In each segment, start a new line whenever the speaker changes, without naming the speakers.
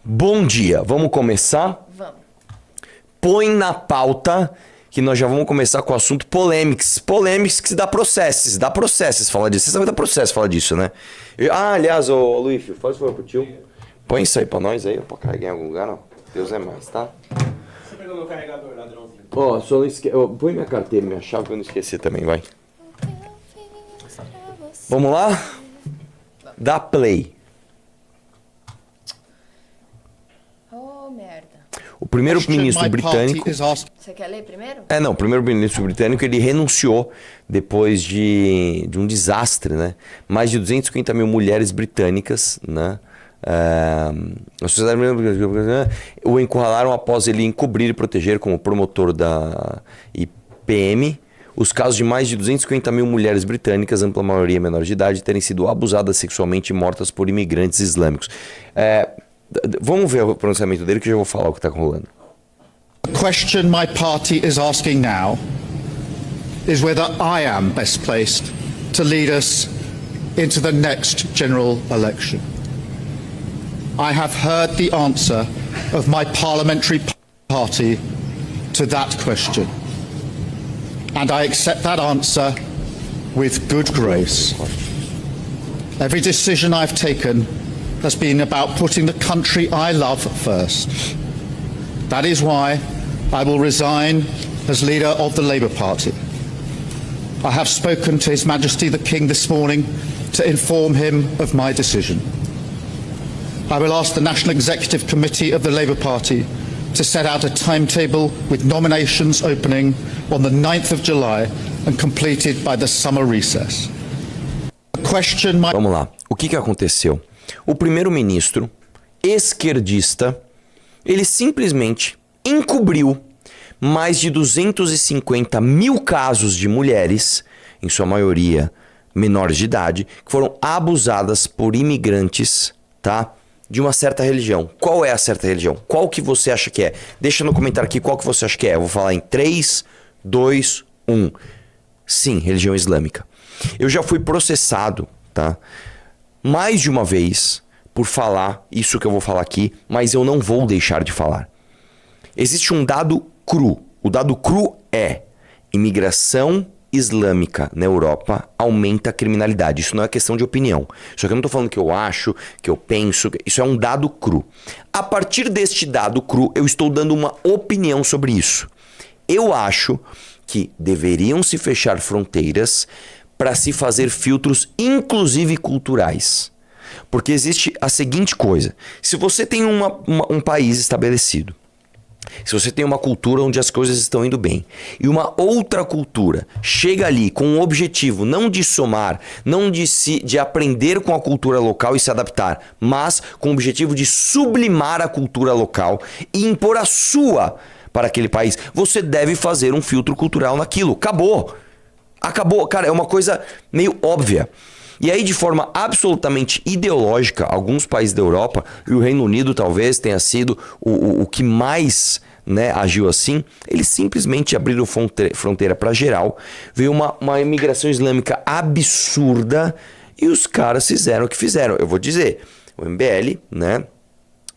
Bom dia, vamos começar?
Vamos.
Põe na pauta que nós já vamos começar com o assunto polêmicos. Polêmicos que dá processos falar disso. Você sabe que dá processo falar disso, né? Aliás, ô Luiz, faz favor pro tio. Põe isso aí pra nós aí, pra carregar em algum lugar, não. Deus é mais, tá?
Você pegou meu carregador, ladrãozinho?
Ó, só não esquece. Põe minha carteira, minha chave pra eu não esquecer também, vai. Vamos lá? Dá play.
Oh, merda.
O primeiro-ministro britânico...
Você quer ler primeiro?
Não, o primeiro-ministro britânico, ele renunciou depois de um desastre, né? Mais de 250 mil mulheres britânicas, né? A sociedade o encurralaram após ele encobrir e proteger como promotor da IPM os casos de mais de 250 mil mulheres britânicas, ampla maioria menores de idade, terem sido abusadas sexualmente e mortas por imigrantes islâmicos. Vamos ver o pronunciamento dele que eu já vou falar o que está rolando.
The question my party is asking now is whether I am best placed to lead us into the next general election. I have heard the answer of my parliamentary party to that question, and I accept that answer with good grace. Every decision I've taken has been about putting the country I love first. That is why I will resign as leader of the Labour Party. I have spoken to His Majesty the King this morning to inform him of my decision. I will ask the National Executive Committee of the Labour Party to set out a timetable with nominations opening on the 9th of July and completed by the summer recess.
Vamos lá. O que aconteceu? O primeiro-ministro esquerdista, ele simplesmente encobriu mais de 250 mil casos de mulheres, em sua maioria menores de idade, que foram abusadas por imigrantes, tá? De uma certa religião. Qual é a certa religião? Qual que você acha que é? Deixa no comentário aqui qual que você acha que é. Eu vou falar em 3, 2, 1. Sim, religião islâmica. Eu já fui processado, tá? Mais de uma vez por falar isso que eu vou falar aqui, mas eu não vou deixar de falar. Existe um dado cru. O dado cru é: imigração islâmica na Europa aumenta a criminalidade. Isso não é questão de opinião. Só que eu não estou falando que eu acho, que eu penso. Isso é um dado cru. A partir deste dado cru, eu estou dando uma opinião sobre isso. Eu acho que deveriam se fechar fronteiras para se fazer filtros, inclusive culturais. Porque existe a seguinte coisa: se você tem um país estabelecido, se você tem uma cultura onde as coisas estão indo bem, e uma outra cultura chega ali com o objetivo não de somar, não de aprender com a cultura local e se adaptar, mas com o objetivo de sublimar a cultura local e impor a sua para aquele país, você deve fazer um filtro cultural naquilo. Acabou, cara, é uma coisa meio óbvia. E aí, de forma absolutamente ideológica, alguns países da Europa, e o Reino Unido talvez tenha sido o que mais, né, agiu assim, eles simplesmente abriram fronteira para geral, veio uma imigração islâmica absurda e os caras fizeram o que fizeram. Eu vou dizer, o MBL, né,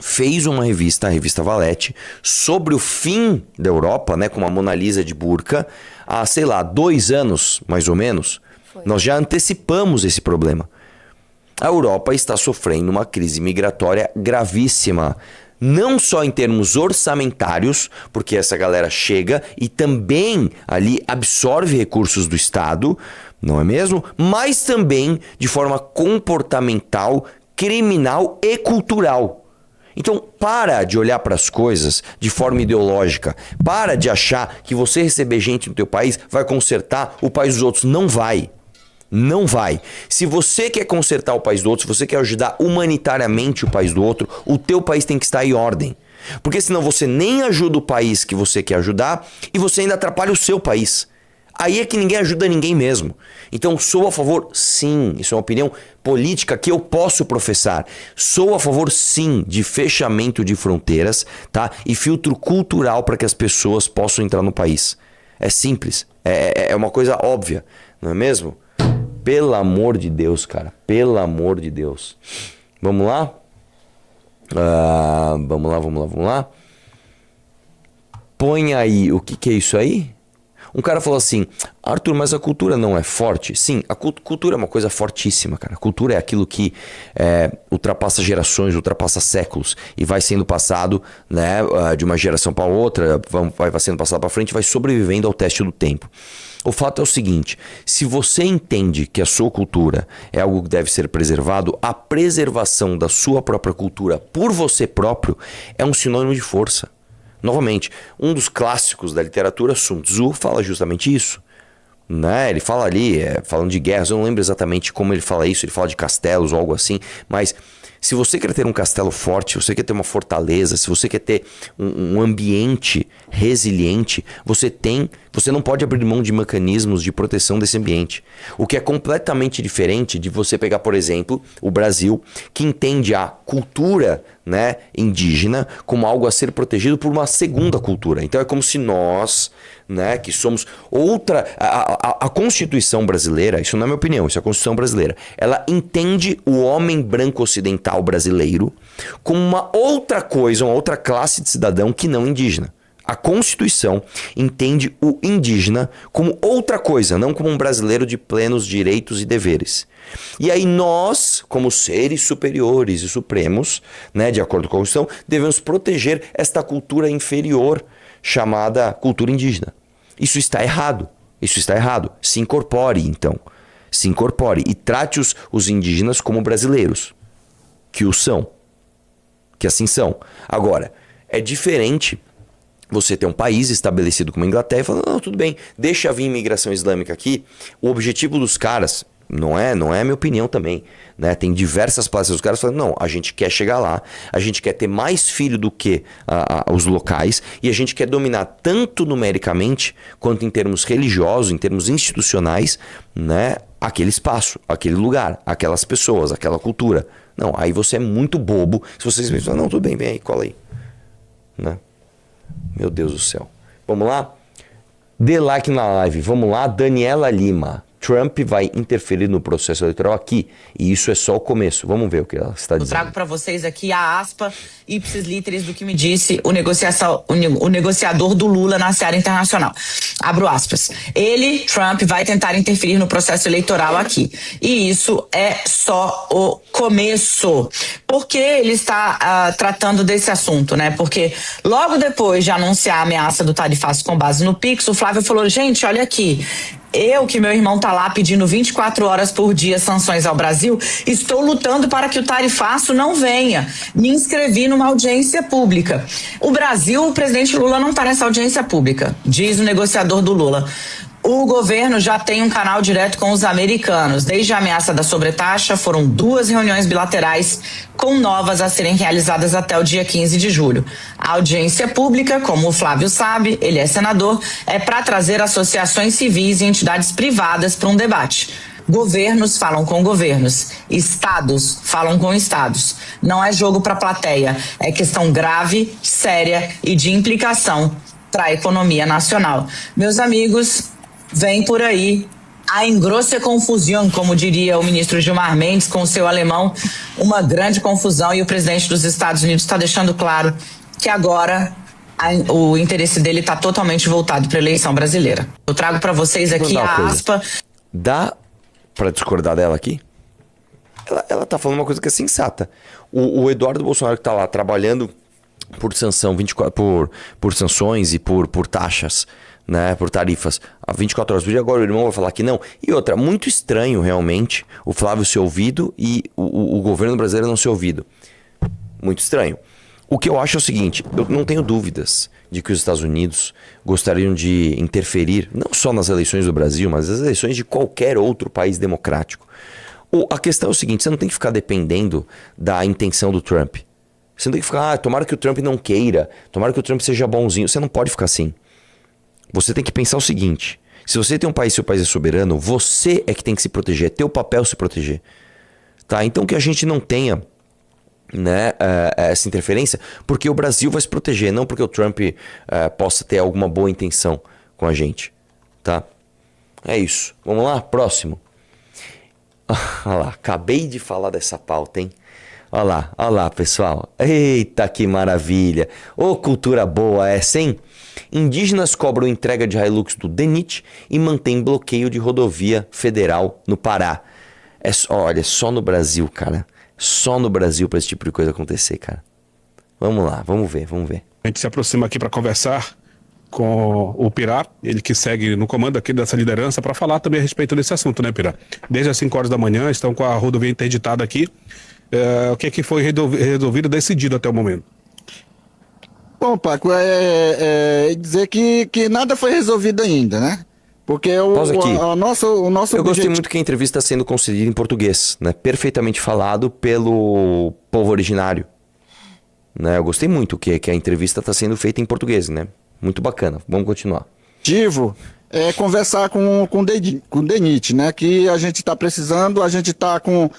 fez uma revista, a revista Valete, sobre o fim da Europa, né, com uma Mona Lisa de burca, há, sei lá, 2 anos, mais ou menos. Nós já antecipamos esse problema. A Europa está sofrendo uma crise migratória gravíssima. Não só em termos orçamentários, porque essa galera chega e também ali absorve recursos do Estado, não é mesmo? Mas também de forma comportamental, criminal e cultural. Então, para de olhar para as coisas de forma ideológica. Para de achar que você receber gente no teu país vai consertar o país dos outros. Não vai. Não vai. Se você quer consertar o país do outro, se você quer ajudar humanitariamente o país do outro, o teu país tem que estar em ordem. Porque senão você nem ajuda o país que você quer ajudar e você ainda atrapalha o seu país. Aí é que ninguém ajuda ninguém mesmo. Então sou a favor, sim, isso é uma opinião política que eu posso professar. Sou a favor, sim, de fechamento de fronteiras, tá? E filtro cultural para que as pessoas possam entrar no país. É simples, é uma coisa óbvia, não é mesmo? Pelo amor de Deus, cara. Pelo amor de Deus. Vamos lá? Vamos lá. Põe aí, o que é isso aí? Um cara falou assim, Arthur, mas a cultura não é forte? Sim, a cultura é uma coisa fortíssima, cara. A cultura é aquilo que ultrapassa gerações, ultrapassa séculos e vai sendo passado, né, de uma geração para outra, vai sendo passado para frente, vai sobrevivendo ao teste do tempo. O fato é o seguinte, se você entende que a sua cultura é algo que deve ser preservado, a preservação da sua própria cultura por você próprio é um sinônimo de força. Novamente, um dos clássicos da literatura, Sun Tzu, fala justamente isso. Né? Ele fala ali, falando de guerras, eu não lembro exatamente como ele fala isso, ele fala de castelos ou algo assim, mas se você quer ter um castelo forte, se você quer ter uma fortaleza, se você quer ter um ambiente resiliente, você não pode abrir mão de mecanismos de proteção desse ambiente. O que é completamente diferente de você pegar, por exemplo, o Brasil, que entende a cultura, né, indígena como algo a ser protegido por uma segunda cultura. Então é como se nós, né, que somos outra... A Constituição brasileira, isso não é minha opinião, isso é a Constituição brasileira, ela entende o homem branco ocidental brasileiro como uma outra coisa, uma outra classe de cidadão que não indígena. A Constituição entende o indígena como outra coisa, não como um brasileiro de plenos direitos e deveres. E aí nós, como seres superiores e supremos, né, de acordo com a Constituição, devemos proteger esta cultura inferior chamada cultura indígena. Isso está errado. Isso está errado. Se incorpore, então. Se incorpore e trate os indígenas como brasileiros, que o são, que assim são. Agora, é diferente você ter um país estabelecido como a Inglaterra e falar, não, tudo bem, deixa vir imigração islâmica aqui. O objetivo dos caras, não é a minha opinião também, né? Tem diversas palestras dos caras falando, não, a gente quer chegar lá, a gente quer ter mais filho do que os locais e a gente quer dominar tanto numericamente quanto em termos religiosos, em termos institucionais, né? Aquele espaço, aquele lugar, aquelas pessoas, aquela cultura. Não, aí você é muito bobo se vocês pensam, não, tudo bem, vem aí, cola aí, né? Meu Deus do céu. Vamos lá? Dê like na live. Vamos lá, Daniela Lima. Trump vai interferir no processo eleitoral aqui. E isso é só o começo. Vamos ver o que ela está dizendo.
Eu trago para vocês aqui a aspa ipsis literis do que me disse o negociador do Lula na seara internacional. Abro aspas. Ele, Trump, vai tentar interferir no processo eleitoral aqui. E isso é só o começo. Por que ele está tratando desse assunto, né? Porque logo depois de anunciar a ameaça do tarifaço com base no Pix, o Flávio falou, gente, olha aqui, que meu irmão tá lá pedindo 24 horas por dia sanções ao Brasil, estou lutando para que o tarifaço não venha. Me inscrevi numa audiência pública. O Brasil, o presidente Lula não está nessa audiência pública, diz o negociador do Lula. O governo já tem um canal direto com os americanos. Desde a ameaça da sobretaxa, foram 2 reuniões bilaterais com novas a serem realizadas até o dia 15 de julho. A audiência pública, como o Flávio sabe, ele é senador, é para trazer associações civis e entidades privadas para um debate. Governos falam com governos, estados falam com estados. Não é jogo para plateia, é questão grave, séria e de implicação para a economia nacional. Meus amigos, vem por aí a engrosse confusão, como diria o ministro Gilmar Mendes com o seu alemão, uma grande confusão, e o presidente dos Estados Unidos está deixando claro que agora o interesse dele está totalmente voltado para a eleição brasileira. Eu trago para vocês aqui a aspa.
Dá para discordar dela aqui? Ela tá falando uma coisa que é sensata. O Eduardo Bolsonaro, que tá lá trabalhando por sanção, por sanções e por taxas, né, por tarifas, a 24 horas por dia, agora o irmão vai falar que não. E outra, muito estranho realmente o Flávio ser ouvido e o governo brasileiro não ser ouvido. Muito estranho. O que eu acho é o seguinte, eu não tenho dúvidas de que os Estados Unidos gostariam de interferir, não só nas eleições do Brasil, mas nas eleições de qualquer outro país democrático. A questão é o seguinte, você não tem que ficar dependendo da intenção do Trump. Você não tem que ficar, tomara que o Trump não queira, tomara que o Trump seja bonzinho. Você não pode ficar assim. Você tem que pensar o seguinte, se você tem um país, seu país é soberano, você é que tem que se proteger, é teu papel se proteger. Tá? Então que a gente não tenha, né, essa interferência, porque o Brasil vai se proteger, não porque o Trump possa ter alguma boa intenção com a gente. Tá? É isso. Vamos lá? Próximo. Olha lá, acabei de falar dessa pauta, hein? Olha lá, pessoal. Eita, que maravilha. Ô, cultura boa essa, hein? Indígenas cobram entrega de Hilux do DENIT e mantém bloqueio de rodovia federal no Pará. Olha, só no Brasil, cara. Só no Brasil pra esse tipo de coisa acontecer, cara. Vamos lá, vamos ver.
A gente se aproxima aqui para conversar com o Pirá, ele que segue no comando aqui dessa liderança, para falar também a respeito desse assunto, né, Pirá? Desde as 5 horas da manhã, estão com a rodovia interditada aqui. O que é que foi resolvido, decidido até o momento?
Bom, Paco, dizer que nada foi resolvido ainda, né? Porque o nosso
Eu gostei
objetivo...
muito que a entrevista está sendo concedida em português, né? Perfeitamente falado pelo povo originário. Né? Eu gostei muito que a entrevista está sendo feita em português, né? Muito bacana. Vamos continuar.
objetivo é conversar com o DENIT, né? Que a gente está precisando, a gente está com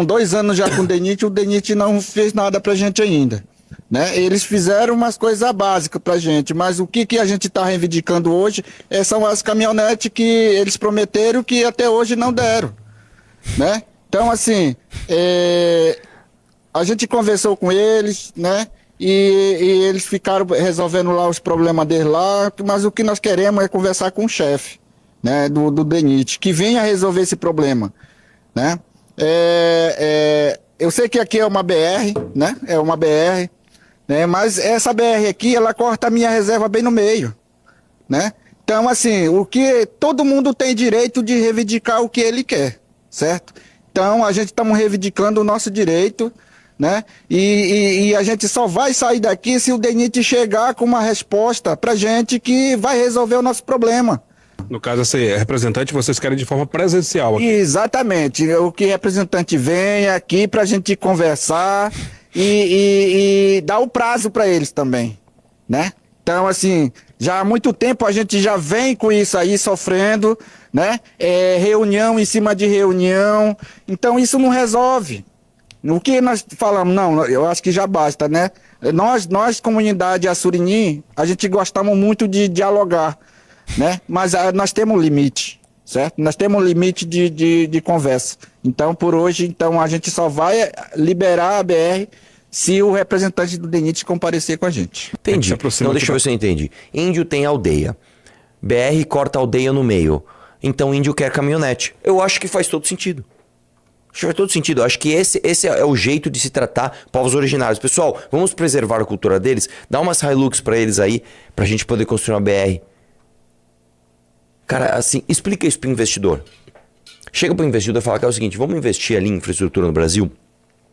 2 anos já com o DENIT não fez nada pra gente ainda. Né? Eles fizeram umas coisas básicas pra gente, mas o que a gente está reivindicando hoje são as caminhonetes que eles prometeram que até hoje não deram. Né? Então, assim, a gente conversou com eles, né? E eles ficaram resolvendo lá os problemas deles lá, mas o que nós queremos é conversar com o chefe, né, do DENIT, que venha resolver esse problema, né? Eu sei que aqui é uma BR, né? É uma BR, né? Mas essa BR aqui, ela corta a minha reserva bem no meio, né? Então, assim, todo mundo tem direito de reivindicar o que ele quer, certo? Então, a gente estamos reivindicando o nosso direito, né? E a gente só vai sair daqui se o DENIT chegar com uma resposta pra gente que vai resolver o nosso problema.
No caso, esse representante, vocês querem de forma presencial aqui.
Exatamente. O que representante vem aqui pra gente conversar e dar o prazo pra eles também, né? Então, assim, já há muito tempo a gente já vem com isso aí, sofrendo, né? Reunião em cima de reunião. Então, isso não resolve. O que nós falamos, não, eu acho que já basta, né? Nós comunidade Assurini, a gente gostamos muito de dialogar, né? Mas nós temos um limite, certo? Nós temos um limite de conversa. Então, por hoje, a gente só vai liberar a BR se o representante do DENIT comparecer com a gente.
Entendi. Então, deixa eu ver se eu entendi. Índio tem aldeia. BR corta a aldeia no meio. Então, índio quer caminhonete. Eu acho que faz todo sentido. Acho que faz todo sentido. Eu acho que esse é o jeito de se tratar povos originários. Pessoal, vamos preservar a cultura deles. Dá umas Hilux pra eles aí, pra gente poder construir uma BR. Cara, assim, explica isso pro investidor. Chega pro investidor e fala que é o seguinte, vamos investir ali em infraestrutura no Brasil,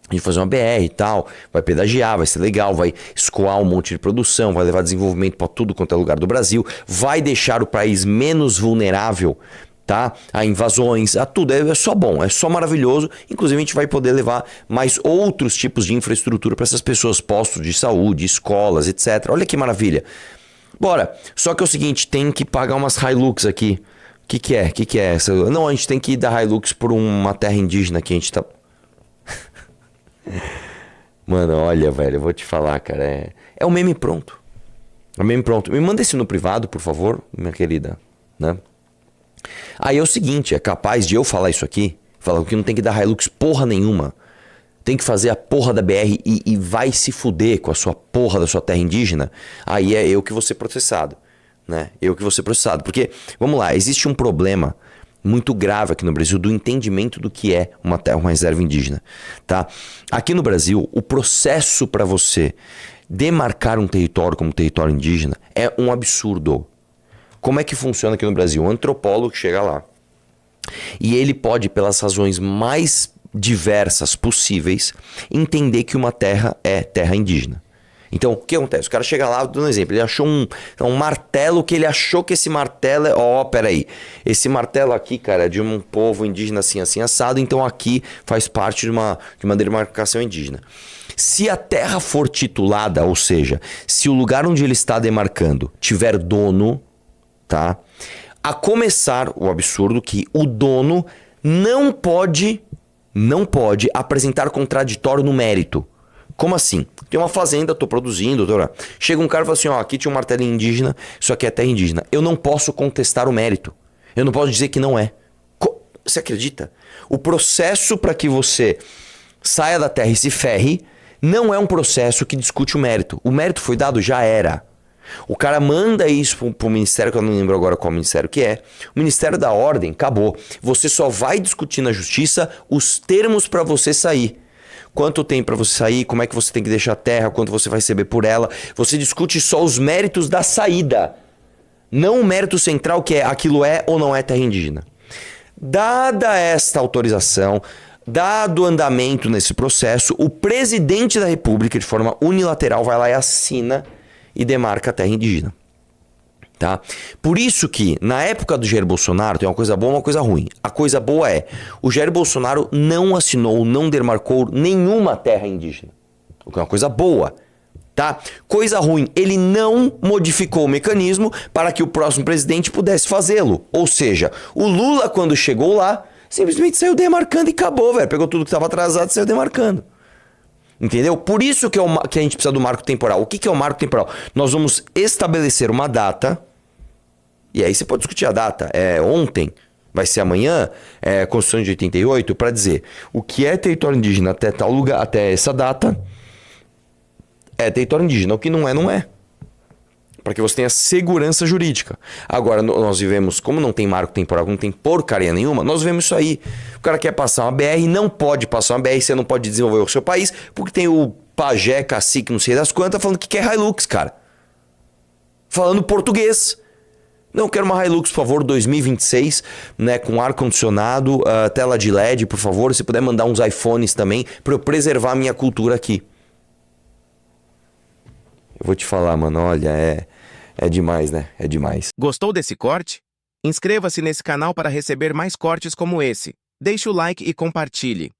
a gente fazer uma BR e tal, vai pedagiar, vai ser legal, vai escoar um monte de produção, vai levar desenvolvimento pra tudo quanto é lugar do Brasil, vai deixar o país menos vulnerável, tá? A invasões, a tudo, é só bom, é só maravilhoso. Inclusive a gente vai poder levar mais outros tipos de infraestrutura para essas pessoas, postos de saúde, escolas, etc. Olha que maravilha. Bora, só que é o seguinte, tem que pagar umas Hilux aqui. O que é essa? Não, a gente tem que dar Hilux por uma terra indígena que a gente tá... Mano, olha, velho, eu vou te falar, cara, é um meme pronto. É um meme pronto. Me manda esse no privado, por favor, minha querida, né? Aí é o seguinte, é capaz de eu falar isso aqui, falar que não tem que dar Hilux porra nenhuma, tem que fazer a porra da BR e vai se fuder com a sua porra da sua terra indígena, aí é eu que vou ser processado, né? Eu que vou ser processado, porque, vamos lá, existe um problema muito grave aqui no Brasil do entendimento do que é uma terra, uma reserva indígena, tá? Aqui no Brasil, o processo para você demarcar um território como território indígena é um absurdo. Como é que funciona aqui no Brasil? Um antropólogo que chega lá e ele pode, pelas razões mais diversas possíveis, entender que uma terra é terra indígena. Então, o que acontece? O cara chega lá, dando um exemplo, ele achou um martelo que ele achou que esse martelo é... peraí, esse martelo aqui, cara, é de um povo indígena assim, assim, assado, então aqui faz parte de uma demarcação indígena. Se a terra for titulada, ou seja, se o lugar onde ele está demarcando tiver dono, tá? A começar o absurdo que o dono não pode apresentar contraditório no mérito. Como assim? Tem uma fazenda, tô produzindo, chega um cara e fala assim, ó, aqui tinha um martelo indígena, isso aqui é terra indígena. Eu não posso contestar o mérito. Eu não posso dizer que não é. Você acredita? O processo para que você saia da terra e se ferre, não é um processo que discute o mérito. O mérito foi dado, já era. O cara manda isso pro ministério, que eu não lembro agora qual ministério que é. O Ministério da Ordem, acabou. Você só vai discutir na justiça os termos para você sair. Quanto tem para você sair, como é que você tem que deixar a terra, quanto você vai receber por ela. Você discute só os méritos da saída. Não o mérito central, que é aquilo é ou não é terra indígena. Dada esta autorização, dado o andamento nesse processo, o presidente da República, de forma unilateral, vai lá e assina e demarca a terra indígena. Tá? Por isso que, na época do Jair Bolsonaro, tem uma coisa boa e uma coisa ruim. A coisa boa é, o Jair Bolsonaro não assinou, não demarcou nenhuma terra indígena. O que é uma coisa boa. Tá? Coisa ruim, ele não modificou o mecanismo para que o próximo presidente pudesse fazê-lo. Ou seja, o Lula, quando chegou lá, simplesmente saiu demarcando e acabou, velho. Pegou tudo que estava atrasado e saiu demarcando. Entendeu? Por isso que a gente precisa do marco temporal. O que é o marco temporal? Nós vamos estabelecer uma data, e aí você pode discutir a data. É ontem, vai ser amanhã, é Constituição de 88, para dizer o que é território indígena até tal lugar, até essa data, é território indígena. O que não é, não é. Para que você tenha segurança jurídica. Agora, nós vivemos, como não tem marco temporal, não tem porcaria nenhuma, nós vemos isso aí. O cara quer passar uma BR, não pode passar uma BR, você não pode desenvolver o seu país, porque tem o pajé, cacique, não sei das quantas, falando que quer Hilux, cara. Falando português. Não, quero uma Hilux, por favor, 2026, né, com ar-condicionado, tela de LED, por favor. Se puder mandar uns iPhones também, para eu preservar a minha cultura aqui. Eu vou te falar, mano, olha, é demais, né? É demais.
Gostou desse corte? Inscreva-se nesse canal para receber mais cortes como esse. Deixe o like e compartilhe.